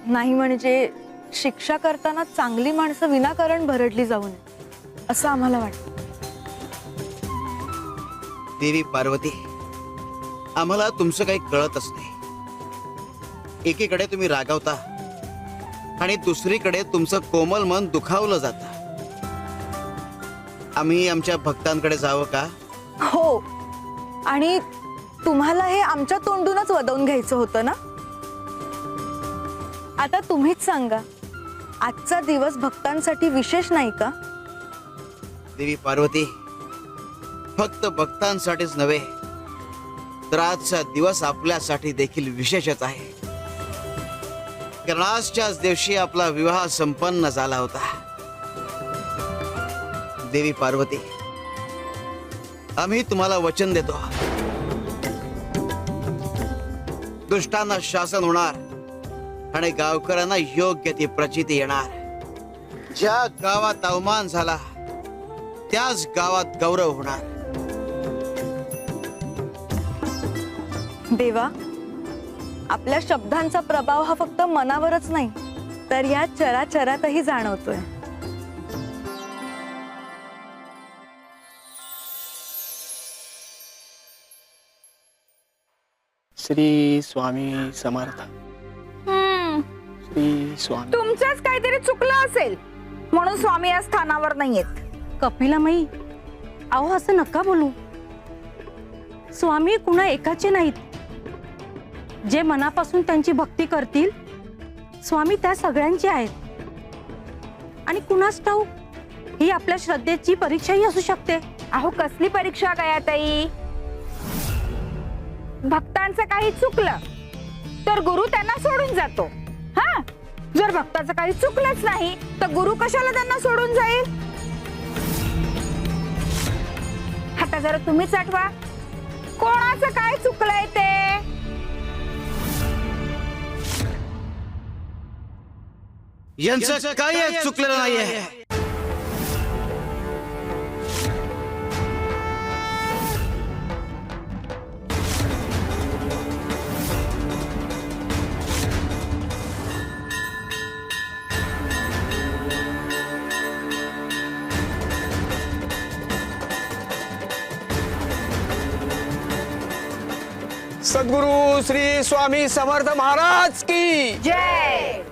नाही म्हणजे शिक्षा करताना चांगली माणसं विनाकारण भरडली जाऊ नये असं आम्हाला वाटतं. देवी पार्वती, आम्हाला तुमचं काही कळतच नाही. एकीकडे तुम्ही रागावता आणि दुसरीकडे तुमचं कोमल मन दुखावलं जातं. आम्ही आमच्या भक्तांकडे जावं का? हो, आणि तुम्हाला हे आमच्या तोंडूनच वदवून घ्यायचं होतं ना. आता तुम्हीच सांगा, आजचा दिवस भक्तांसाठी विशेष नाही का? देवी पार्वती, फक्त भक्तांसाठीच नव्हे तर आजचा दिवस आपल्यासाठी देखील विशेषच आहे. कारण आजच्याच दिवशी आपला विवाह संपन्न झाला होता. देवी पार्वती, आम्ही तुम्हाला वचन देतो, दुष्टांना शासन होणार आणि गावकऱ्यांना योग्य ती प्रचिती येणार. ज्या गावात अवमान झाला त्याच गावात गौरव होणार. देवा, आपल्या शब्दांचा प्रभाव हा फक्त मनावरच नाही तर या चराचरातही जाणवतोय. श्री स्वामी समर्थ. श्री स्वामी. तुमचंच काहीतरी चुकलं असेल म्हणून स्वामी या स्थानावर नाहीयेत. कपिलामाई, अहो असं नका बोलू. स्वामी कुणा एकाचे नाहीत. जे मनापासून त्यांची भक्ती करतील स्वामी त्या सगळ्यांचे आहेत. आणि कुणास ठाऊक, ही आपल्या श्रद्धेची परीक्षाही असू शकते. अहो कसली परीक्षा गयाताई? भक्तांचं काही चुकलं तर गुरु त्यांना सोडून जातो. हा, जर भक्ताचं काही चुकलंच नाही तर गुरु कशाला त्यांना सोडून जाईल? आता जरा तुम्हीच आठवा, कोणाचं काय चुकलंय ते? यांचं काही चुकलेलं नाहीये. सद्गुरु श्री स्वामी समर्थ महाराज की जय.